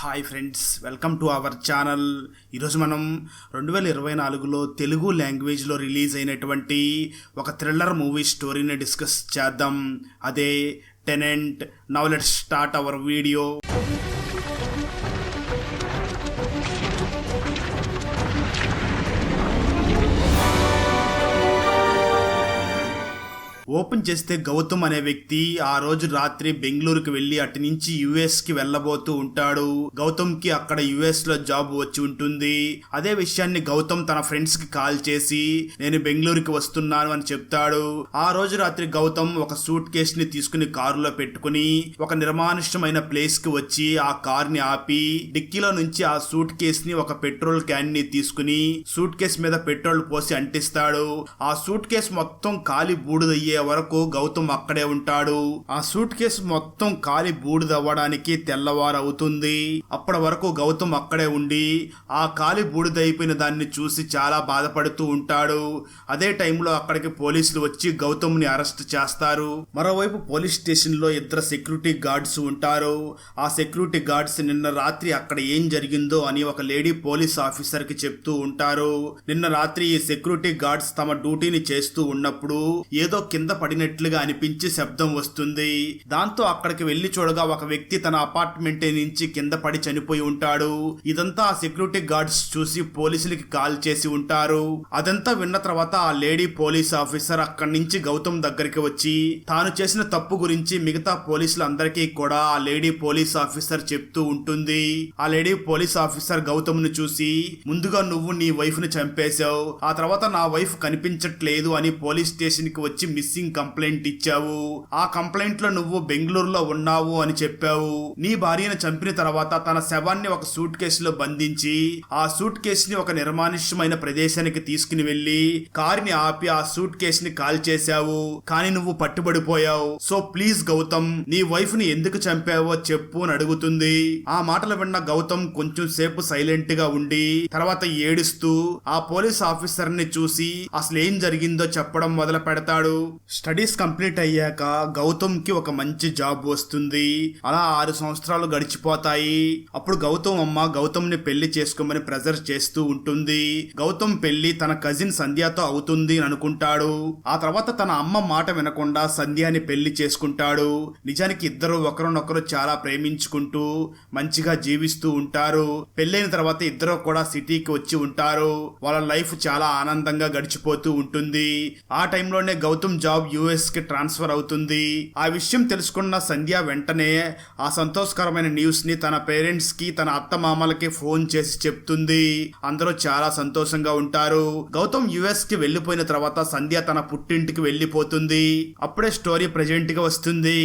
Hi friends, welcome to our channel. ఈరోజు మనం 2024లో తెలుగు లాంగ్వేజ్లో రిలీజ్ అయినటువంటి ఒక థ్రిల్లర్ మూవీ స్టోరీని డిస్కస్ చేద్దాం. అదే tenant. Now let's start our video. Open చేస్తే గౌతమ్ అనే వ్యక్తి ఆ రోజు రాత్రి బెంగళూరుకి వెళ్లి అటు నుంచి యుఎస్ కి వెళ్లబోతూ ఉంటాడు. గౌతమ్ కి అక్కడ యుఎస్ లో జాబ్ వచ్చి ఉంటుంది. అదే విషయాన్ని గౌతమ్ తన ఫ్రెండ్స్ కి కాల్ చేసి నేను బెంగళూరుకి వస్తున్నాను అని చెప్తాడు. ఆ రోజు రాత్రి గౌతమ్ ఒక సూట్ కేస్ ని తీసుకుని కారులో పెట్టుకుని ఒక నిర్మానుష్యమైన ప్లేస్ కి వచ్చి ఆ కార్ ని ఆపి డిక్కీలో నుంచి ఆ సూట్ కేస్ ని ఒక పెట్రోల్ క్యాన్ ని తీసుకుని సూట్ కేస్ మీద పెట్రోల్ పోసి అంటిస్తాడు. ఆ సూట్ కేస్ మొత్తం కాలి బూడిదయ్యే వరకు గౌతమ్ అక్కడే ఉంటాడు. ఆ సూట్ కేసు మొత్తం కాలి బూడిదవ్వడానికి తెల్లవారవుతుంది. అప్పటి వరకు గౌతమ్ అక్కడే ఉండి ఆ కాలి బూడిదైపోయిన దాన్ని చూసి చాలా బాధపడుతూ ఉంటాడు. అదే టైంలో అక్కడికి పోలీసులు వచ్చి గౌతమ్ ని అరెస్ట్ చేస్తారు. మరోవైపు పోలీస్ స్టేషన్ లో ఇద్దరు సెక్యూరిటీ గార్డ్స్ ఉంటారు. ఆ సెక్యూరిటీ గార్డ్స్ నిన్న రాత్రి అక్కడ ఏం జరిగిందో అని ఒక లేడీ పోలీస్ ఆఫీసర్ కి చెప్తూ ఉంటారు. నిన్న రాత్రి ఈ సెక్యూరిటీ గార్డ్స్ తమ డ్యూటీని చేస్తూ ఉన్నప్పుడు ఏదో కింద పడినట్లుగా అనిపించి శబ్దం వస్తుంది. దాంతో అక్కడికి వెళ్లి చూడగా ఒక వ్యక్తి తన అపార్ట్మెంట్ నుంచి కింద పడి చనిపోయి ఉంటాడు. ఇదంతా ఆ సెక్యూరిటీ గార్డ్స్ చూసి పోలీసులకి కాల్ చేసి ఉంటారు. అదంతా విన్న తర్వాత ఆ లేడీ పోలీస్ ఆఫీసర్ అక్కడి నుంచి గౌతమ్ దగ్గరికి వచ్చి తాను చేసిన తప్పు గురించి మిగతా పోలీసులందరికీ కూడా ఆ లేడీ పోలీస్ ఆఫీసర్ చెప్తూ ఉంటుంది. ఆ లేడీ పోలీస్ ఆఫీసర్ గౌతమ్ ను చూసి ముందుగా నువ్వు నీ వైఫ్ ని చంపేశావు, ఆ తర్వాత నా వైఫ్ కనిపించట్లేదు అని పోలీస్ స్టేషన్ కి వచ్చి మిస్సింగ్ కంప్లైంట్ ఇచ్చావు. ఆ కంప్లైంట్ లో నువ్వు బెంగళూరులో ఉన్నావు అని చెప్పావు. నీ భార్యను చంపిన తర్వాత తన శవాన్ని ఒక సూట్ కేసులో బంధించి ఆ సూట్ కేసు ని ఒక నిర్మానుష్యమైన ప్రదేశానికి తీసుకుని వెళ్లి కారుని ఆపి ఆ సూట్ కేసు ని కాల్ చేశావు. కానీ నువ్వు పట్టుబడిపోయావు. సో ప్లీజ్ గౌతమ్, నీ వైఫ్ ని ఎందుకు చంపావో చెప్పు అని అడుగుతుంది. ఆ మాటలు విన్న గౌతమ్ కొంచెం సేపు సైలెంట్ గా ఉండి తర్వాత ఏడుస్తూ ఆ పోలీస్ ఆఫీసర్ ని చూసి అసలు ఏం జరిగిందో చెప్పడం మొదలు పెడతాడు. స్టడీస్ కంప్లీట్ అయ్యాక గౌతమ్ కి ఒక మంచి జాబ్ వస్తుంది. అలా 6 సంవత్సరాలు గడిచిపోతాయి. అప్పుడు గౌతమ్ అమ్మ గౌతమ్ ని పెళ్లి చేసుకోమని ప్రెజర్ చేస్తూ ఉంటుంది. గౌతమ్ పెళ్లి తన కజిన్ సంధ్యతో అవుతుంది అని అనుకుంటాడు. ఆ తర్వాత తన అమ్మ మాట వినకుండా సంధ్యాని పెళ్లి చేసుకుంటాడు. నిజానికి ఇద్దరు ఒకరినొకరు చాలా ప్రేమించుకుంటూ మంచిగా జీవిస్తూ ఉంటారు. పెళ్లైన తర్వాత ఇద్దరు కూడా సిటీకి వచ్చి ఉంటారు. వాళ్ళ లైఫ్ చాలా ఆనందంగా గడిచిపోతూ ఉంటుంది. ఆ టైంలోనే గౌతమ్ జాబ్ యుఎస్ కి ట్రాన్స్ఫర్ అవుతుంది. ఆ విషయం తెలుసుకున్న సంధ్య వెంటనే ఆ సంతోషకరమైన న్యూస్ ని తన పేరెంట్స్ కి తన అత్త మామలకి ఫోన్ చేసి చెప్తుంది. అందరూ చాలా సంతోషంగా ఉంటారు. గౌతమ్ యుఎస్ కి వెళ్లిపోయిన తర్వాత సంధ్య తన పుట్టింటికి వెళ్లిపోతుంది. అప్పుడే స్టోరీ ప్రెజెంట్ గా వస్తుంది.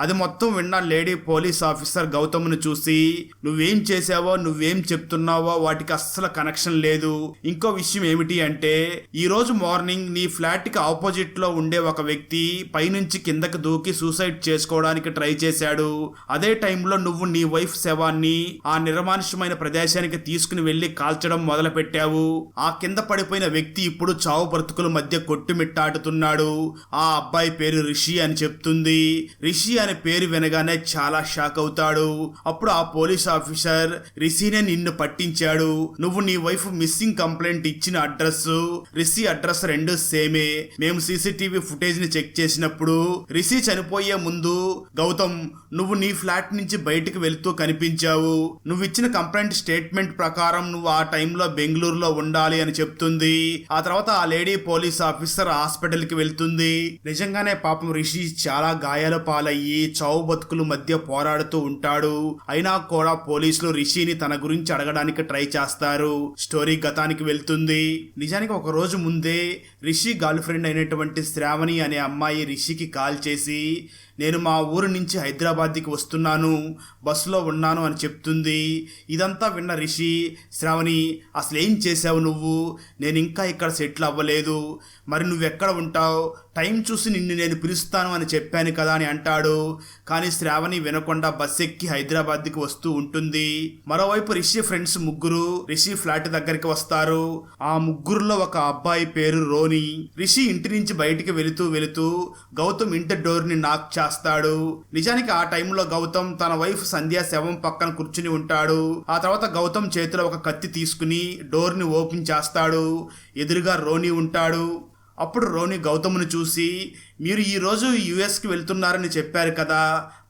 అది మొత్తం విన్న లేడీ పోలీస్ ఆఫీసర్ గౌతమ్ ను చూసి నువ్వేం చేసావో నువ్వేం చెప్తున్నావో వాటికి అస్సలు కనెక్షన్ లేదు. ఇంకో విషయం ఏమిటి అంటే ఈ రోజు మార్నింగ్ నీ ఫ్లాట్ కి ఆపోజిట్ లో ఉండే ఒక వ్యక్తి పైనుంచి కిందకి దూకి సూసైడ్ చేసుకోవడానికి ట్రై చేశాడు. అదే టైంలో నువ్వు నీ వైఫ్ శవాన్ని ఆ నిర్మానుష్యమైన ప్రదేశానికి తీసుకుని వెళ్లి కాల్చడం మొదలు పెట్టావు. ఆ కింద పడిపోయిన వ్యక్తి ఇప్పుడు చావు బ్రతుకుల మధ్య కొట్టుమిట్టాడుతున్నాడు. ఆ అబ్బాయి పేరు రిషి అని చెప్తుంది. రిషి అనే పేరు వినగానే చాలా షాక్ అవుతాడు. అప్పుడు ఆ పోలీస్ ఆఫీసర్ రిషినే నిన్ను పట్టించాడు. నువ్వు నీ వైఫ్ మిస్సింగ్ కంప్లైంట్ ఇచ్చిన అడ్రస్ రిషి అడ్రస్ రెండు సేమే. మేము సీసీటీవీ ఫుటేజ్ ని చెక్ చేసినప్పుడు రిషి చనిపోయే ముందు గౌతమ్ నువ్వు నీ ఫ్లాట్ నుంచి బయటికి వెళ్తూ కనిపించావు. నువ్వు ఇచ్చిన కంప్లైంట్ స్టేట్మెంట్ ప్రకారం నువ్వు ఆ టైంలో బెంగళూరులో ఉండాలి అని చెప్తుంది. ఆ తర్వాత ఆ లేడీ పోలీస్ ఆఫీసర్ హాస్పిటల్ కి వెళ్తుంది. నిజంగానే పాపం రిషి చాలా గాయాల పాలయ్యి చావు బతుకుల మధ్య పోరాడుతూ ఉంటాడు. అయినా కూడా పోలీసులు రిషిని తన గురించి అడగడానికి ట్రై చేస్తారు. స్టోరీ గతానికి వెళ్తుంది. నిజానికి ఒక రోజు ముందే రిషి గర్ల్ ఫ్రెండ్ అయినటువంటి శ్రావణి అనే అమ్మాయి రిషికి కాల్ చేసి నేను మా ఊరు నుంచి హైదరాబాద్కి వస్తున్నాను, బస్సులో ఉన్నాను అని చెప్తుంది. ఇదంతా విన్న రిషి శ్రావణి అసలు ఏం చేసావు నువ్వు, నేను ఇంకా ఇక్కడ సెటిల్ అవ్వలేదు, మరి నువ్వెక్కడ ఉంటావు, టైం చూసి నిన్ను నేను పిలుస్తాను అని చెప్పాను కదా అని అంటాడు. కానీ శ్రావణి వినకుండా బస్ ఎక్కి హైదరాబాద్కి వస్తూ ఉంటుంది. మరోవైపు రిషి ఫ్రెండ్స్ ముగ్గురు రిషి ఫ్లాట్ దగ్గరికి వస్తారు. ఆ ముగ్గురులో ఒక అబ్బాయి పేరు రోని. రిషి ఇంటి నుంచి బయటికి వెళుతూ గౌతమ్ ఇంటి డోర్ ని నాక్ చంపేస్తాడు. నిజానికి ఆ టైంలో గౌతమ్ తన వైఫ్ సంధ్య శవం పక్కన కూర్చుని ఉంటాడు. ఆ తర్వాత గౌతమ్ చేతిలో ఒక కత్తి తీసుకుని డోర్ ని ఓపెన్ చేస్తాడు. ఎదురుగా రోనీ ఉంటాడు. అప్పుడు రోనీ గౌతమ్ను చూసి, మీరు ఈరోజు యుఎస్కి వెళ్తున్నారని చెప్పారు కదా,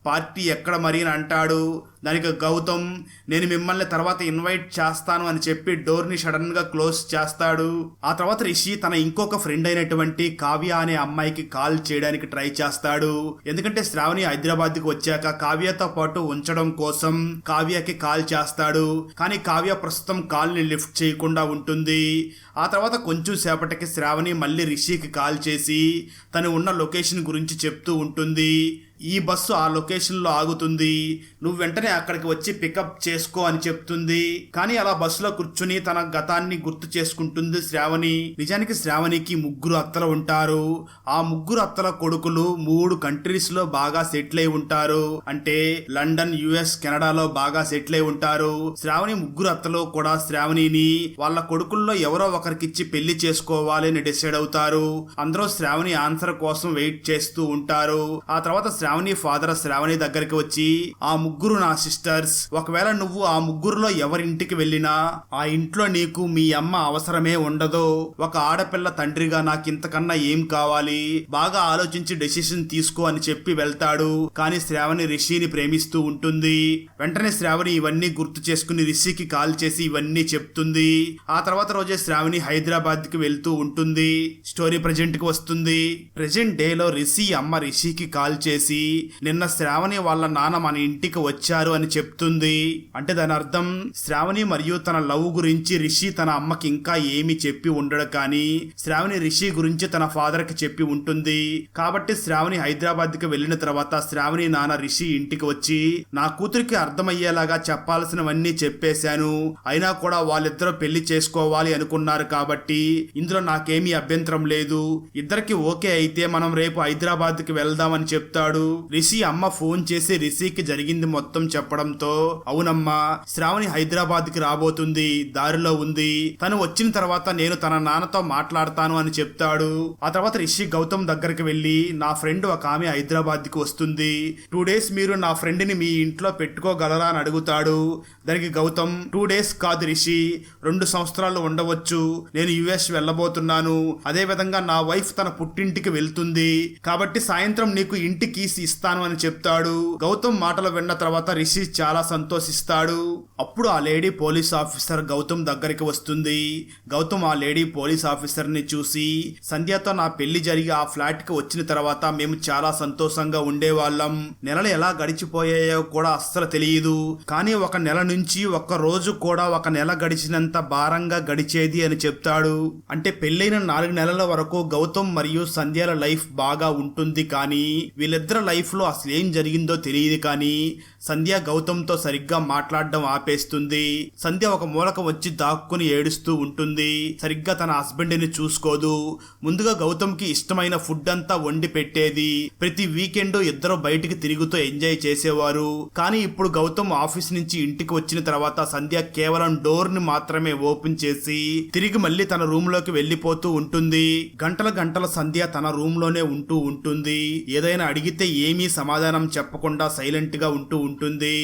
పార్టీ ఎక్కడ మరి అని అంటాడు. దానికి గౌతమ్, నేను మిమ్మల్ని తర్వాత ఇన్వైట్ చేస్తాను అని చెప్పి డోర్ని సడన్ గా క్లోజ్ చేస్తాడు. ఆ తర్వాత రిషి తన ఇంకొక ఫ్రెండ్ అయినటువంటి కావ్య అనే అమ్మాయికి కాల్ చేయడానికి ట్రై చేస్తాడు. ఎందుకంటే శ్రావణి హైదరాబాద్కి వచ్చాక కావ్యతో పాటు ఉంచడం కోసం కావ్యకి కాల్ చేస్తాడు. కానీ కావ్య ప్రస్తుతం కాల్ ని లిఫ్ట్ చేయకుండా ఉంటుంది. ఆ తర్వాత కొంచెం సేపటికి శ్రావణి మళ్ళీ రిషికి కాల్ చేసి తను ఉన్న లొకేషన్ గురించి చెప్తూ ఉంటుంది. ఈ బస్సు ఆ లొకేషన్లో ఆగుతుంది, నువ్వు వెంటనే అక్కడికి వచ్చి పికప్ చేసుకో అని చెప్తుంది. కానీ అలా బస్సులో కూర్చుని తన గతాన్ని గుర్తు చేసుకుంటుంది శ్రావణి. నిజానికి శ్రావణికి 3 అత్తలు ఉంటారు. ఆ 3 అత్తల కొడుకులు 3 కంట్రీస్ లో బాగా సెటిల్ అయి ఉంటారు. అంటే లండన్, యుఎస్, కెనడాలో బాగా సెటిల్ అయి ఉంటారు. శ్రావణి 3 అత్తలు కూడా శ్రావణిని వాళ్ళ కొడుకుల్లో ఎవరో ఒకరికిచ్చి పెళ్లి చేసుకోవాలి అని డిసైడ్ అవుతారు. అందరూ శ్రావణి ఆన్సర్ కోసం వెయిట్ చేస్తూ ఉంటారు. ఆ తర్వాత శ్రావణి ఫాదర్ శ్రావణి దగ్గరికి వచ్చి, ఆ 3 నా సిస్టర్స్, ఒకవేళ నువ్వు ఆ 3లో ఎవరింటికి వెళ్ళినా ఆ ఇంట్లో నీకు మీ అమ్మ అవసరమే ఉండదు. ఒక ఆడపిల్ల తండ్రిగా నాకు ఇంతకన్నా ఏం కావాలి, బాగా ఆలోచించి డెసిషన్ తీసుకో అని చెప్పి వెళ్తాడు. కానీ శ్రావణి రిషిని ప్రేమిస్తూ ఉంటుంది. వెంటనే శ్రావణి ఇవన్నీ గుర్తు చేసుకుని రిషికి కాల్ చేసి ఇవన్నీ చెప్తుంది. ఆ తర్వాత రోజే శ్రావణి హైదరాబాద్ కి వెళ్తూ ఉంటుంది. స్టోరీ ప్రెజెంట్ కి వస్తుంది. ప్రెజెంట్ డే లో రిషి అమ్మ రిషికి కాల్ చేసి, నిన్న శ్రావణి వాళ్ళ నాన్న మన ఇంటికి వచ్చారు అని చెప్తుంది. అంటే దాని అర్థం శ్రావణి మరియు తన లవ్ గురించి రిషి తన అమ్మకి ఇంకా ఏమి చెప్పి ఉండడు. కానీ శ్రావణి రిషి గురించి తన ఫాదర్ కి చెప్పి ఉంటుంది. కాబట్టి శ్రావణి హైదరాబాద్ కి వెళ్ళిన తర్వాత శ్రావణి నాన్న రిషి ఇంటికి వచ్చి, నా కూతురికి అర్థమయ్యేలాగా చెప్పాల్సినవన్నీ చెప్పేశాను, అయినా కూడా వాళ్ళిద్దరూ పెళ్లి చేసుకోవాలి అనుకున్నారు కాబట్టి ఇందులో నాకేమీ అభ్యంతరం లేదు, ఇద్దరికి ఓకే అయితే మనం రేపు హైదరాబాద్ కి వెళ్దామని చెప్తాడు. రిషి అమ్మ ఫోన్ చేసి రిషికి జరిగింది మొత్తం చెప్పడంతో, అవునమ్మా, శ్రావణి హైదరాబాద్ కి రాబోతుంది, దారిలో ఉంది, తను వచ్చిన తర్వాత నేను తన నాన్నతో మాట్లాడతాను అని చెప్తాడు. ఆ తర్వాత రిషి గౌతమ్ దగ్గరికి వెళ్లి, నా ఫ్రెండ్ ఒక ఆమె హైదరాబాద్ కి వస్తుంది, 2 డేస్ మీరు నా ఫ్రెండ్ ని మీ ఇంట్లో పెట్టుకోగలరా అని అడుగుతాడు. దానికి గౌతమ్, 2 డేస్ కాదు రిషి, 2 సంవత్సరాలు ఉండవచ్చు, నేను యుఎస్ వెళ్ళబోతున్నాను, అదే విధంగా నా వైఫ్ తన పుట్టింటికి వెళ్తుంది, కాబట్టి సాయంత్రం నీకు ఇంటి కీస్ ఇస్తాను అని చెప్తాడు. గౌతమ్ మాటలు విన్న తర్వాత రిషి చాలా సంతోషిస్తాడు. అప్పుడు ఆ లేడీ పోలీస్ ఆఫీసర్ గౌతమ్ దగ్గరికి వస్తుంది. గౌతమ్ ఆ లేడీ పోలీస్ ఆఫీసర్ ని చూసి, సంధ్యతో నా పెళ్లి జరిగి ఆ ఫ్లాట్ కి వచ్చిన తర్వాత మేము చాలా సంతోషంగా ఉండేవాళ్ళం, నెలలు ఎలా గడిచిపోయాయో కూడా అస్సలు తెలియదు, కానీ 1 నెల నుంచి 1 రోజు కూడా 1 నెల గడిచినంత భారంగా గడిచేది అని చెప్తాడు. అంటే పెళ్లైన 4 నెలల వరకు గౌతమ్ మరియు సంధ్యల లైఫ్ బాగా ఉంటుంది. కానీ వీళ్ళిద్దరి లైఫ్ లో అసలు ఏం జరిగిందో తెలియదు. కానీ సంధ్య గౌతమ్తో సరిగ్గా మాట్లాడడం ఆపేస్తుంది. సంధ్య ఒక మూలక వచ్చి దాక్కుని ఏడుస్తూ ఉంటుంది. సరిగ్గా తన హస్బెండ్ ని చూసుకోదు. ముందుగా గౌతమ్కి ఇష్టమైన ఫుడ్ అంతా వండి పెట్టేది. ప్రతి వీకెండ్ ఇద్దరు బయటికి తిరుగుతూ ఎంజాయ్ చేసేవారు. కానీ ఇప్పుడు గౌతమ్ ఆఫీస్ నుంచి ఇంటికి వచ్చిన తర్వాత సంధ్య కేవలం డోర్ ని మాత్రమే ఓపెన్ చేసి తిరిగి మళ్ళీ తన రూమ్ లోకి వెళ్లిపోతూ ఉంటుంది. గంటల సంధ్య తన రూమ్ లోనే ఉంటూ ఉంటుంది. ఏదైనా అడిగితే ఏమీ సమాధానం చెప్పకుండా సైలెంట్ గా ఉంటూ ఉంటుంది.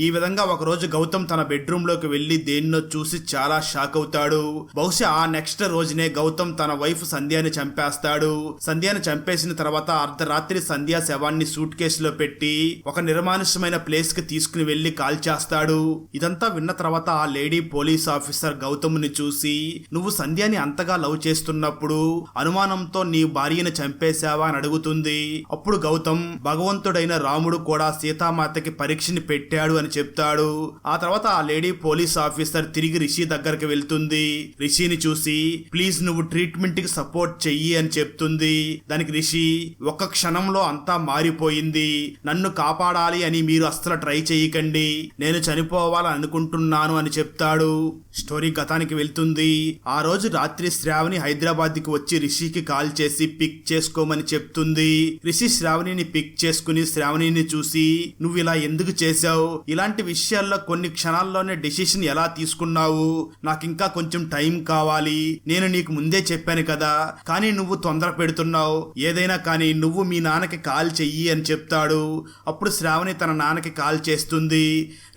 ఈ విధంగా ఒకరోజు గౌతమ్ తన బెడ్రూమ్ లోకి వెళ్లి దేన్నో చూసి చాలా షాక్ అవుతాడు. బహుశా ఆ నెక్స్ట్ రోజునే గౌతమ్ తన వైఫ్ సంధ్యాని చంపేస్తాడు. సంధ్యాని చంపేసిన తర్వాత అర్ధరాత్రి సంధ్య శవాన్ని సూట్ కేసులో పెట్టి ఒక నిర్మానుష్యమైన ప్లేస్ కి తీసుకుని వెళ్లి కాల్చేస్తాడు. ఇదంతా విన్న తర్వాత ఆ లేడీ పోలీస్ ఆఫీసర్ గౌతమ్ ని చూసి, నువ్వు సంధ్యాని అంతగా లవ్ చేస్తున్నప్పుడు అనుమానంతో నీ భార్యను చంపేశావా అని అడుగుతుంది. అప్పుడు గౌతమ్, భగవంతుడైన రాముడు కూడా సీతామాతకి పరీక్షని పెట్టాడు అని చెప్తాడు. ఆ తర్వాత ఆ లేడీ పోలీస్ ఆఫీసర్ తిరిగి రిషి దగ్గరికి వెళ్తుంది. రిషిని చూసి, ప్లీజ్ నువ్వు ట్రీట్మెంట్ కి సపోర్ట్ చెయ్యి అని చెప్తుంది. దానికి రిషి, ఒక్క క్షణంలో అంతా మారిపోయింది, నన్ను కాపాడాలి అని మీరు అస్సలు ట్రై చేయకండి, నేను చనిపోవాలని అనుకుంటున్నాను అని చెప్తాడు. స్టోరీ గతానికి వెళ్తుంది. ఆ రోజు రాత్రి శ్రావణి హైదరాబాద్ కి వచ్చి రిషికి కాల్ చేసి పిక్ చేసుకోమని చెప్తుంది. రిషి శ్రావణిని పిక్ చేసుకుని శ్రావణిని చూసి, నువ్వు ఇలా ఎందుకు చేశావు, ఇలాంటి విషయాల్లో కొన్ని క్షణాల్లోనే డెసిషన్ ఎలా తీసుకున్నావు? నాకు ఇంకా కొంచెం టైం కావాలి. నేను నీకు ముందే చెప్పాను కదా, కానీ నువ్వు తొందర పెడుతున్నావు. ఏదైనా కానీ నువ్వు మీ నాన్నకి కాల్ చెయ్యి అని చెప్తాడు. అప్పుడు శ్రావణి తన నాన్నకి కాల్ చేస్తుంది.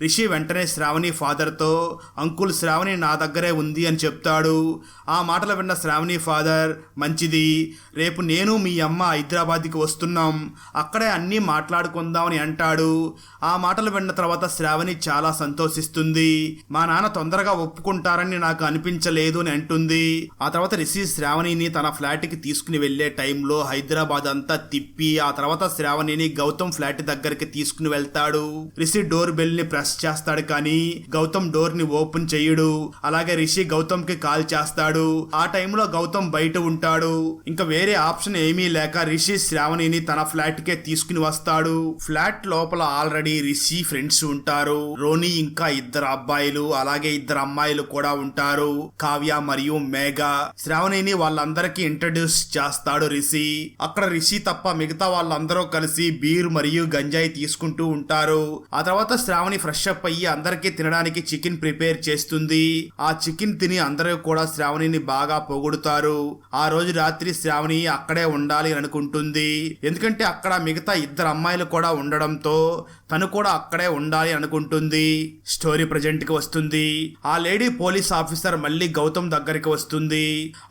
రిషి వెంటనే శ్రావణి ఫాదర్తో, అంకుల్ శ్రావణి నా దగ్గరే ఉంది అని చెప్తాడు. ఆ మాటలు విన్న శ్రావణి ఫాదర్, మంచిది, రేపు నేను మీ అమ్మ హైదరాబాద్కి వస్తున్నాం, అక్కడే అన్నీ మాట్లాడుకుందామని అంటాడు. ఆ మాటలు విన్న తర్వాత శ్రావణి చాలా సంతోషిస్తుంది. మా నాన్న తొందరగా ఒప్పుకుంటారని నాకు అనిపించలేదు అని అంటుంది. ఆ తర్వాత రిషి శ్రావణిని తన ఫ్లాట్కి తీసుకుని వెళ్లే టైంలో హైదరాబాద్ అంతా తిప్పి ఆ తర్వాత శ్రావణిని గౌతమ్ ఫ్లాట్ దగ్గరికి తీసుకుని వెళ్తాడు. రిషి డోర్ బెల్ ని ప్రెస్ చేస్తాడు, కానీ గౌతమ్ డోర్ ని ఓపెన్ చేయడు. అలాగే రిషి గౌతమ్ కి కాల్ చేస్తాడు. ఆ టైంలో గౌతమ్ బయట ఉంటాడు. ఇంకా వేరే ఆప్షన్ ఏమీ లేక రిషి శ్రావణిని తన ఫ్లాట్ కే తీసుకుని వస్తాడు. ఫ్లాట్ లోపల ఆల్రెడీ రిషి ఫ్రెండ్స్ ఉంటారు. రోని ఇంకా ఇద్దరు అబ్బాయిలు అలాగే ఇద్దరు అమ్మాయిలు కూడా ఉంటారు, కావ్య మరియు మేఘా. శ్రావణిని వాళ్ళందరికీ ఇంట్రడ్యూస్ చేస్తాడు రిషి. అక్కడ రిషి తప్ప మిగతా వాళ్ళందరూ కలిసి బీర్ మరియు గంజాయి తీసుకుంటూ ఉంటారు. ఆ తర్వాత శ్రావణి ఫ్రెష్ అప్ అయ్యి అందరికీ తినడానికి చికెన్ ప్రిపేర్ చేస్తుంది. ఆ చికెన్ తిని అందరూ కూడా శ్రావణిని బాగా పొగుడుతారు. ఆ రోజు రాత్రి శ్రావణి అక్కడే ఉండాలి అనుకుంటుంది. ఎందుకంటే అక్కడ మిగతా ఇద్దరు అమ్మాయిలు కూడా ఉండడంతో తను కూడా అక్కడే ఉండాలి అనుకుంటుంది. స్టోరీ ప్రజెంట్ కి వస్తుంది. ఆ లేడీ పోలీస్ ఆఫీసర్ మళ్ళీ గౌతమ్ దగ్గరికి వస్తుంది.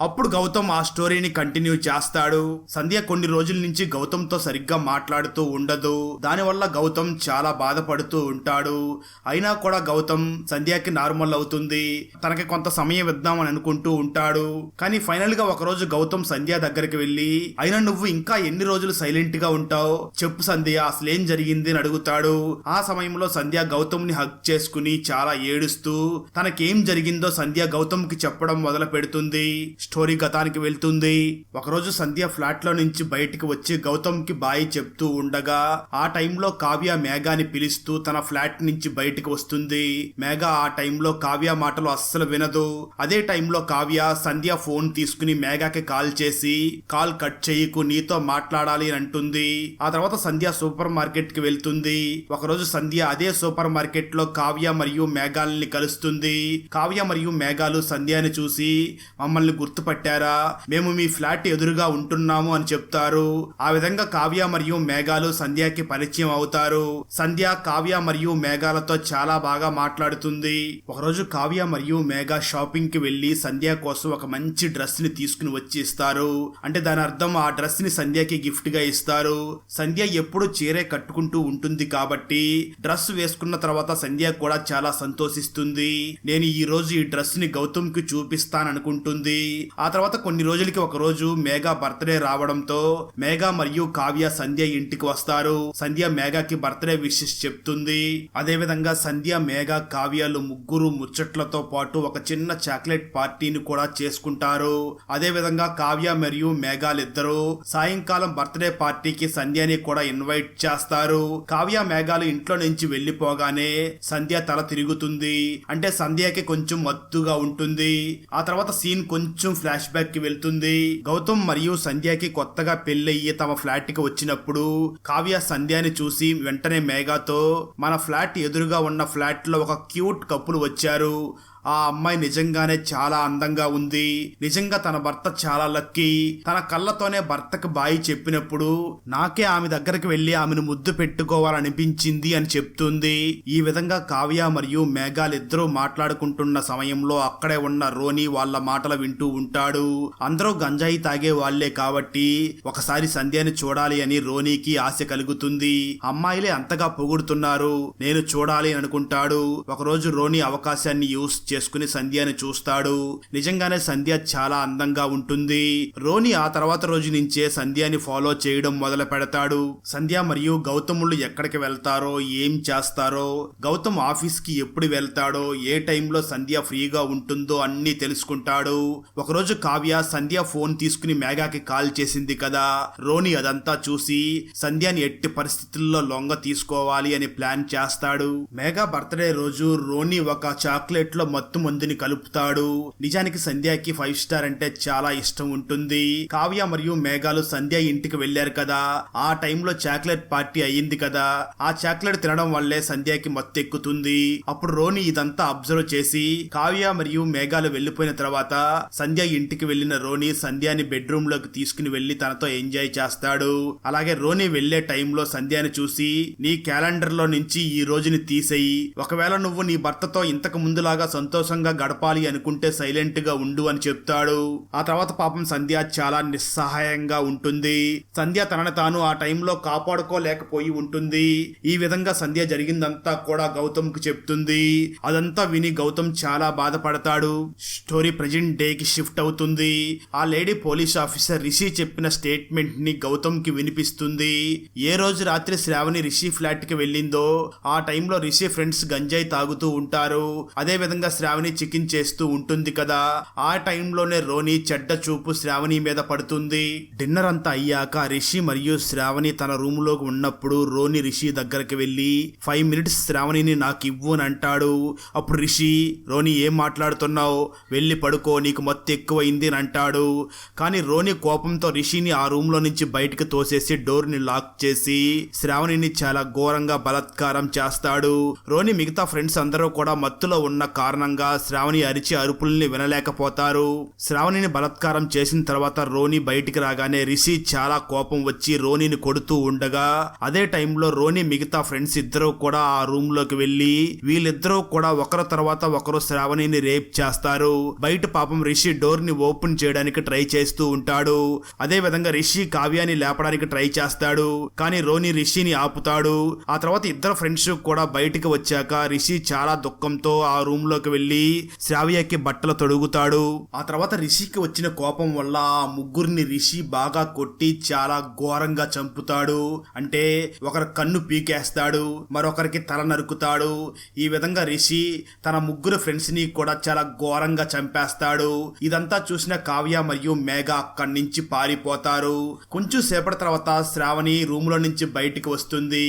అప్పుడు గౌతమ్ ఆ స్టోరీని కంటిన్యూ చేస్తాడు. సంధ్య కొన్ని రోజుల నుంచి గౌతమ్ తో సరిగ్గా మాట్లాడుతూ ఉండదు. దానివల్ల గౌతమ్ చాలా బాధపడుతూ ఉంటాడు. అయినా కూడా గౌతమ్ సంధ్యకి నార్మల్ అవుతుంది. తనకి కొంత సమయం ఇద్దామని అనుకుంటూ ఉంటాడు. కానీ ఫైనల్ గా ఒకరోజు గౌతమ్ సంధ్య దగ్గరికి వెళ్ళి, అయినా నువ్వు ఇంకా ఎన్ని రోజులు సైలెంట్ గా ఉంటావు, చెప్పు సంధ్య అసలేం జరిగింది అని అడుగుతాడు. ఆ సమయంలో సంధ్య గౌతమ్ ని హగ్ చేసుకుని చాలా ఏడుస్తూ తనకేం జరిగిందో సంధ్య గౌతమ్ కి చెప్పడం మొదలు పెడుతుంది. స్టోరీ గతానికి వెళ్తుంది. ఒకరోజు సంధ్య ఫ్లాట్ లో నుంచి బయటికి వచ్చి గౌతమ్ కి బాయ్ చెప్తూ ఉండగా ఆ టైంలో కావ్య మేఘాని పిలుస్తూ తన ఫ్లాట్ నుంచి బయటికి వస్తుంది. మేఘా ఆ టైంలో కావ్య మాటలు అస్సలు వినదు. అదే టైంలో కావ్య సంధ్య ఫోన్ తీసుకుని మేఘాకి కాల్ చేసి, కాల్ కట్ చేయకు, నీతో మాట్లాడాలి అని అంటుంది. ఆ తర్వాత సంధ్య సూపర్ మార్కెట్ కి వెళ్తుంది. ఒకరోజు సంధ్య అదే సూపర్ మార్కెట్ లో కావ్య మరియు మేఘాలని కలుస్తుంది. కావ్య మరియు మేఘాలు సంధ్యని చూసి, మమ్మల్ని గుర్తుపట్టారా, మేము మీ ఫ్లాట్ ఎదురుగా ఉంటున్నాము అని చెప్తారు. ఆ విధంగా కావ్య మరియు మేఘాలు సంధ్యకి పరిచయం అవుతారు. సంధ్య కావ్య మరియు మేఘాలతో చాలా బాగా మాట్లాడుతుంది. ఒకరోజు కావ్య మరియు మేఘా షాపింగ్ కి వెళ్లి సంధ్య కోసం ఒక మంచి డ్రెస్ ని తీసుకుని వచ్చి ఇస్తారు. అంటే దాని అర్థం ఆ డ్రెస్ ని సంధ్యకి గిఫ్ట్ గా ఇస్తారు. సంధ్య ఎప్పుడు చీరే కట్టుకుంటూ ఉంటుంది కాబట్టి డ్రెస్ వేసుకున్న తర్వాత సంధ్య కూడా చాలా సంతోషిస్తుంది. నేను ఈ రోజు ఈ డ్రెస్ ని గౌతమ్ కి చూపిస్తాననుకుంటుంది. ఆ తర్వాత కొన్ని రోజులకి ఒక రోజు మేఘా బర్త్డే రావడంతో మేఘా మరియు కావ్య సంధ్య ఇంటికి వస్తారు. సంధ్య మేఘాకి బర్త్డే విషెస్ చెప్తుంది. అదే విధంగా సంధ్య మేఘా కావ్యాలు ముగ్గురు ముచ్చట్లతో పాటు ఒక చిన్న చాక్లెట్ పార్టీని కూడా చేసుకుంటారు. అదే విధంగా కావ్య మరియు మేఘాలిద్దరూ సాయంకాలం బర్త్డే పార్టీకి సంధ్యని కూడా ఇన్వైట్ చేస్తారు. కావ్య మేఘాలు ఇంట్లో నుంచి వెళ్లిపోగానే సంధ్య తల తిరుగుతుంది. అంటే సంధ్యకి కొంచెం మత్తుగా ఉంటుంది. ఆ తర్వాత సీన్ కొంచెం ఫ్లాష్ బ్యాక్ కి వెళ్తుంది. గౌతమ్ మరియు సంధ్యకి కొత్తగా పెళ్ళయ్యి తమ ఫ్లాట్ కి వచ్చినప్పుడు కావ్య సంధ్యని చూసి వెంటనే మేఘాతో, మన ఫ్లాట్ ఎదురుగా ఉన్న ఫ్లాట్ లో ఒక క్యూట్ కపుల్ వచ్చారు, ఆ అమ్మాయి నిజంగానే చాలా అందంగా ఉంది, నిజంగా తన భర్త చాలా లక్కీ, తన కళ్ళతోనే భర్తకు బాయి చెప్పినప్పుడు నాకే ఆమె దగ్గరికి వెళ్లి ఆమెను ముద్దు పెట్టుకోవాలనిపించింది అని చెప్తుంది. ఈ విధంగా కావ్య మరియు మేఘాలిద్దరూ మాట్లాడుకుంటున్న సమయంలో అక్కడే ఉన్న రోని వాళ్ళ మాటలు వింటూ ఉంటాడు. అందరూ గంజాయి తాగే వాళ్లే కాబట్టి ఒకసారి సంధ్యని చూడాలి అని రోనీకి ఆశ కలుగుతుంది. అమ్మాయిలే అంతగా పొగుడుతున్నారు, నేను చూడాలి అనుకుంటాడు. ఒకరోజు రోని అవకాశాన్ని యూస్ చేసుకుని సంధ్యని చూస్తాడు. నిజంగానే సంధ్య చాలా అందంగా ఉంటుంది. రోని ఆ తర్వాత రోజు నుంచే సంధ్యని ఫాలో చేయడం మొదలు పెడతాడు. సంధ్య మరియు గౌతములు ఎక్కడికి వెళ్తారో, ఏం చేస్తారో, గౌతమ్ ఆఫీస్ కి ఎప్పుడు వెళ్తాడో, ఏ టైంలో సంధ్య ఫ్రీగా ఉంటుందో అన్ని తెలుసుకుంటాడు. ఒకరోజు కావ్య సంధ్య ఫోన్ తీసుకుని మేఘాకి కాల్ చేసింది కదా, రోని అదంతా చూసి సంధ్యని ఎట్టి పరిస్థితుల్లో లొంగ తీసుకోవాలి అని ప్లాన్ చేస్తాడు. మేఘా బర్త్డే రోజు రోని ఒక చాక్లెట్ లో మత్తు మందుని కలుపుతాడు. నిజానికి సంధ్యకి 5 స్టార్ అంటే చాలా ఇష్టం ఉంటుంది. కావ్య మరియు మేఘాలు సంధ్య ఇంటికి వెళ్లారు కదా, ఆ టైంలో చాక్లెట్ పార్టీ అయ్యింది కదా, ఆ చాక్లెట్ తినడం వల్లే సంధ్యకి మత్తు ఎక్కుతుంది. అప్పుడు రోని ఇదంతా అబ్జర్వ్ చేసి కావ్య మరియు మేఘాలు వెళ్లిపోయిన తర్వాత సంధ్య ఇంటికి వెళ్లిన రోని సంధ్యాని బెడ్రూమ్ లోకి తీసుకుని వెళ్లి తనతో ఎంజాయ్ చేస్తాడు. అలాగే రోని వెళ్లే టైంలో సంధ్యాని చూసి నీ క్యాలెండర్ లో నుంచి ఈ రోజుని తీసేయి, ఒకవేళ నువ్వు నీ భర్తతో ఇంతకు ముందులాగా సంతోషంగా గడపాలి అనుకుంటే సైలెంట్ గా ఉండు అని చెప్తాడు. ఆ తర్వాత పాపం సంధ్య చాలా నిస్సహాయంగా ఉంటుంది. సంధ్య తనని తాను ఆ టైంలో కాపాడుకోలేకపోయి ఉంటుంది. ఈ విధంగా సంధ్య జరిగిందంతా కూడా గౌతమ్ కు చెప్తుంది. అదంతా విని గౌతమ్ చాలా బాధపడతాడు. స్టోరీ ప్రెజెంట్ డే కి షిఫ్ట్ అవుతుంది. ఆ లేడీ పోలీస్ ఆఫీసర్ రిషి చెప్పిన స్టేట్మెంట్ ని గౌతమ్ కి వినిపిస్తుంది. ఏ రోజు రాత్రి శ్రావణి రిషి ఫ్లాట్ కి వెళ్ళిందో ఆ టైంలో రిషి ఫ్రెండ్స్ గంజాయి తాగుతూ ఉంటారు. అదే విధంగా శ్రావణి చికెన్ చేస్తూ ఉంటుంది కదా, ఆ టైంలోనే రోని చెడ్డ చూపు శ్రావణి మీద పడుతుంది. డిన్నర్ అంతా అయ్యాక రిషి మరియు శ్రావణి తన రూమ్ లోకి ఉన్నప్పుడు రోని రిషి దగ్గరికి వెళ్లి 5 మినిట్స్ శ్రావణిని నాకు ఇవ్వు అని అంటాడు. అప్పుడు రిషి, రోని ఏం మాట్లాడుతున్నావు, వెళ్ళి పడుకో, నీకు మత్తు ఎక్కువైంది అని అంటాడు. కానీ రోని కోపంతో రిషిని ఆ రూమ్ లో నుంచి బయటకు తోసేసి డోర్ ని లాక్ చేసి శ్రావణిని చాలా ఘోరంగా బలాత్కారం చేస్తాడు. రోని మిగతా ఫ్రెండ్స్ అందరూ కూడా మత్తులో ఉన్న కారణంగా శ్రావణి అరిచి అరుపుల్ని వినలేకపోతారు. శ్రావణిని బలాత్కారం చేసిన తర్వాత రోని బయటికి రాగానే రిషి చాలా కోపం వచ్చి రోనిని కొడుతూ ఉండగా అదే టైంలో రోని మిగతా ఫ్రెండ్స్ ఇద్దరు కూడా ఆ రూమ్ లోకి వెళ్లి వీళ్ళిద్దరూ కూడా ఒకరి తర్వాత ఒకరు శ్రావణిని రేప్ చేస్తారు. బయట పాపం రిషి డోర్ ని ఓపెన్ చేయడానికి ట్రై చేస్తూ ఉంటాడు. అదే విధంగా రిషి కావ్యాన్ని లేపడానికి ట్రై చేస్తాడు. కానీ రోని రిషిని ఆపుతాడు. ఆ తర్వాత ఇద్దరు ఫ్రెండ్స్ కూడా బయటికి వచ్చాక రిషి చాలా దుఃఖంతో ఆ రూమ్ లోకి వెళ్లి శ్రావ్యకి బట్టలు తొడుగుతాడు. ఆ తర్వాత రిషికి వచ్చిన కోపం వల్ల ఆ ముగ్గురిని రిషి బాగా కొట్టి చాలా ఘోరంగా చంపుతాడు. అంటే ఒకరి కన్ను పీకేస్తాడు, మరొకరికి తల నరుకుతాడు. ఈ విధంగా రిషి తన ముగ్గురు ఫ్రెండ్స్ ని కూడా చాలా ఘోరంగా చంపేస్తాడు. ఇదంతా చూసిన కావ్య మరియు మేఘ అక్కడి నుంచి పారిపోతారు. కొంచెం సేపటి తర్వాత శ్రావణి రూమ్ లో నుంచి బయటికి వస్తుంది.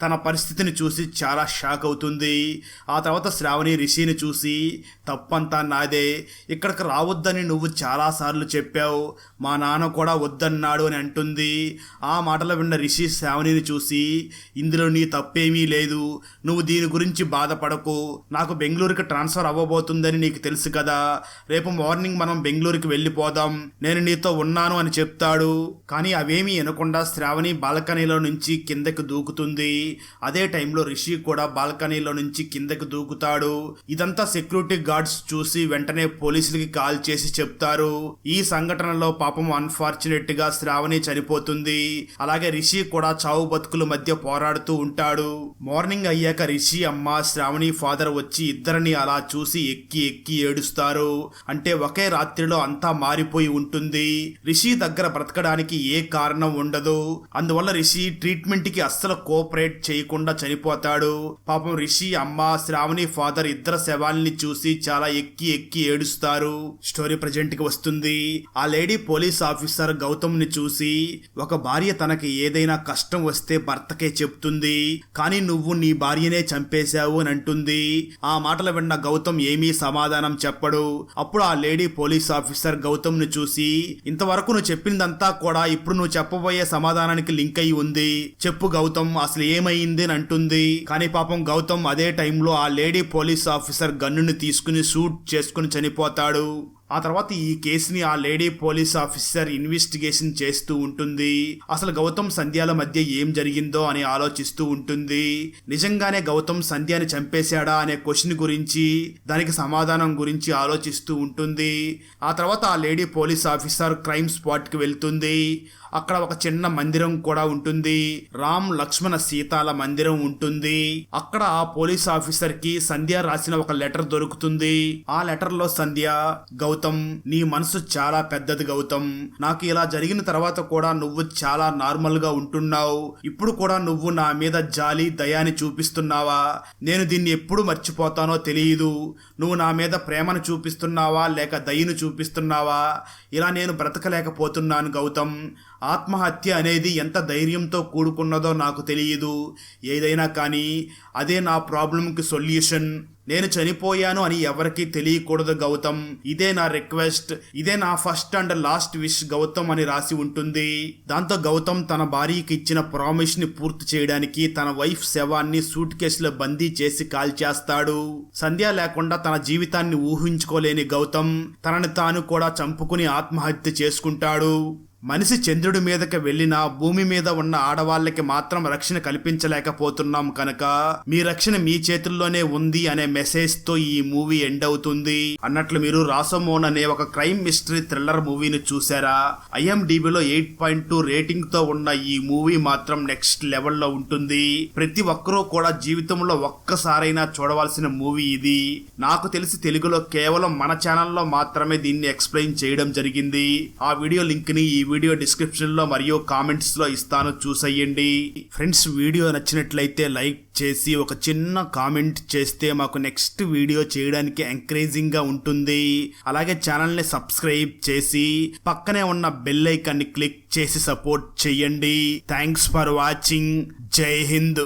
తన పరిస్థితిని చూసి చాలా షాక్ అవుతుంది. ఆ తర్వాత శ్రావణి రిషిని చూసి తప్పంతా నాదే, ఇక్కడికి రావద్దని నువ్వు చాలా సార్లు చెప్పావు, మా నాన్న కూడా వద్దన్నాడు అని అంటుంది. ఆ మాటలు విన్న రిషి శ్రావణిని చూసి ఇందులో నీ తప్పేమీ లేదు, నువ్వు దీని గురించి బాధపడకు, నాకు బెంగళూరుకి ట్రాన్స్ఫర్ అవ్వబోతుందని నీకు తెలుసు కదా, రేపు మార్నింగ్ మనం బెంగళూరుకి వెళ్ళిపోదాం, నేను నీతో ఉన్నాను అని చెప్తాడు. కానీ అవేమీ వినకుండా శ్రావణి బాల్కనీలో నుంచి కిందకి దూకుతుంది. అదే టైంలో రిషి కూడా బాల్కనీలో నుంచి కిందకి దూకుతాడు. ఇదంతా సెక్యూరిటీ గార్డ్స్ చూసి వెంటనే పోలీసులకి కాల్ చేసి చెప్తారు. ఈ సంఘటనలో పాపం అన్ఫార్చునేట్ గా శ్రావణి చనిపోతుంది. అలాగే రిషి కూడా చావు బతుకుల మధ్య పోరాడుతూ ఉంటాడు. మార్నింగ్ అయ్యాక రిషి అమ్మ శ్రావణి ఫాదర్ వచ్చి ఇద్దరిని అలా చూసి ఎక్కి ఎక్కి ఏడుస్తారు. అంటే ఒకే రాత్రిలో అంతా మారిపోయి ఉంటుంది. రిషి దగ్గర బ్రతకడానికి ఏ కారణం ఉండదు. అందువల్ల రిషి ట్రీట్మెంట్ కి అస్సలు కోఆపరేట్ చేయకుండా చనిపోతాడు. పాపం రిషి అమ్మ శ్రావణి ఫాదర్ ఇద్దరు శవాల్ని చూసి చాలా ఎక్కి ఎక్కి ఏడుస్తారు. స్టోరీ ప్రెజెంట్ కి వస్తుంది. ఆ లేడీ పోలీస్ ఆఫీసర్ గౌతమ్ ని చూసి ఒక భార్య తనకి ఏదైనా కష్టం వస్తే భర్తకే చెప్తుంది, కానీ నువ్వు నీ భార్యనే చంపేశావు అని అంటుంది. ఆ మాటలు విన్న గౌతమ్ ఏమీ సమాధానం చెప్పడు. అప్పుడు ఆ లేడీ పోలీస్ ఆఫీసర్ గౌతమ్ ని చూసి ఇంతవరకు నువ్వు చెప్పిందంతా కూడా ఇప్పుడు నువ్వు చెప్పబోయే సమాధానానికి లింక్ అయి ఉంది, చెప్పు గౌతమ్ అసలు ఏమైంది అని అంటుంది. కానీ పాపం గౌతమ్ అదే టైంలో ఆ లేడీ పోలీస్ ఆఫీసర్ గన్నుని తీసుకుని షూట్ చేసుకుని చనిపోతాడు. ఆ తర్వాత ఈ కేసుని ఆ లేడీ పోలీస్ ఆఫీసర్ ఇన్వెస్టిగేషన్ చేస్తూ ఉంటుంది. అసలు గౌతమ్ సంధ్యాల మధ్య ఏం జరిగిందో అని ఆలోచిస్తూ ఉంటుంది. నిజంగానే గౌతమ్ సంధ్యాని చంపేశాడా అనే క్వశ్చన్ గురించి, దానికి సమాధానం గురించి ఆలోచిస్తూ ఉంటుంది. ఆ తర్వాత ఆ lady police officer crime spot కి వెళ్తుంది. అక్కడ ఒక చిన్న మందిరం కూడా ఉంటుంది. రామ్ లక్ష్మణ సీతాల మందిరం ఉంటుంది. అక్కడ ఆ పోలీస్ ఆఫీసర్ కి సంధ్య రాసిన ఒక లెటర్ దొరుకుతుంది. ఆ లెటర్ లో సంధ్య, గౌతమ్ నీ మనసు చాలా పెద్దది గౌతమ్, నాకు ఇలా జరిగిన తర్వాత కూడా నువ్వు చాలా నార్మల్ గా ఉంటున్నావు, ఇప్పుడు కూడా నువ్వు నా మీద జాలి దయాని చూపిస్తున్నావా, నేను దీన్ని ఎప్పుడు మర్చిపోతానో తెలియదు, నువ్వు నా మీద ప్రేమను చూపిస్తున్నావా లేక దయను చూపిస్తున్నావా, ఇలా నేను బ్రతకలేకపోతున్నాను గౌతమ్, ఆత్మహత్య అనేది ఎంత ధైర్యంతో కూడుకున్నదో నాకు తెలియదు, ఏదైనా కానీ అదే నా ప్రాబ్లంకి సొల్యూషన్, నేను చనిపోయాను అని ఎవరికీ తెలియకూడదు గౌతమ్, ఇదే నా రిక్వెస్ట్, ఇదే నా first and last wish Gautam అని రాసి ఉంటుంది. దాంతో గౌతమ్ తన భార్యకి ఇచ్చిన ప్రామిస్ ని పూర్తి చేయడానికి తన వైఫ్ శవాన్ని సూట్ కేసులో బందీ చేసి కాల్చేస్తాడు. సంధ్య లేకుండా తన జీవితాన్ని ఊహించుకోలేని గౌతమ్ తనని తాను కూడా చంపుకుని ఆత్మహత్య చేసుకుంటాడు. మనిషి చంద్రుడి మీదకి వెళ్ళినా భూమి మీద ఉన్న ఆడవాళ్ళకి మాత్రం రక్షణ కల్పించలేకపోతున్నాం కనుక మీ రక్షణ మీ చేతుల్లోనే ఉంది అనే మెసేజ్ తో ఈ మూవీ ఎండ్ అవుతుంది. అన్నట్లు మీరు రాసమోన్ అనే ఒక క్రైమ్ మిస్టరీ థ్రిల్లర్ మూవీని చూసారా? IMDbలో 8.2 రేటింగ్ తో ఉన్న ఈ మూవీ మాత్రం నెక్స్ట్ లెవెల్లో ఉంటుంది. ప్రతి ఒక్కరూ కూడా జీవితంలో ఒక్కసారైనా చూడవలసిన మూవీ ఇది. నాకు తెలిసి తెలుగులో కేవలం మన ఛానల్లో మాత్రమే దీన్ని ఎక్స్ప్లెయిన్ చేయడం జరిగింది. ఆ వీడియో లింక్ ని ఈ వీడియో డిస్క్రిప్షన్ లో మరియు కామెంట్స్ లో ఇస్తాను, చూసేయండి. ఫ్రెండ్స్, వీడియో నచ్చినట్లయితే లైక్ చేసి ఒక చిన్న కామెంట్ చేస్తే మాకు నెక్స్ట్ వీడియో చేయడానికి ఎంకరేజింగ్ గా ఉంటుంది. అలాగే ఛానల్ ని సబ్స్క్రైబ్ చేసి పక్కనే ఉన్న బెల్ ఐకాన్ ని క్లిక్ చేసి సపోర్ట్ చేయండి. Thanks for watching. జై హింద్.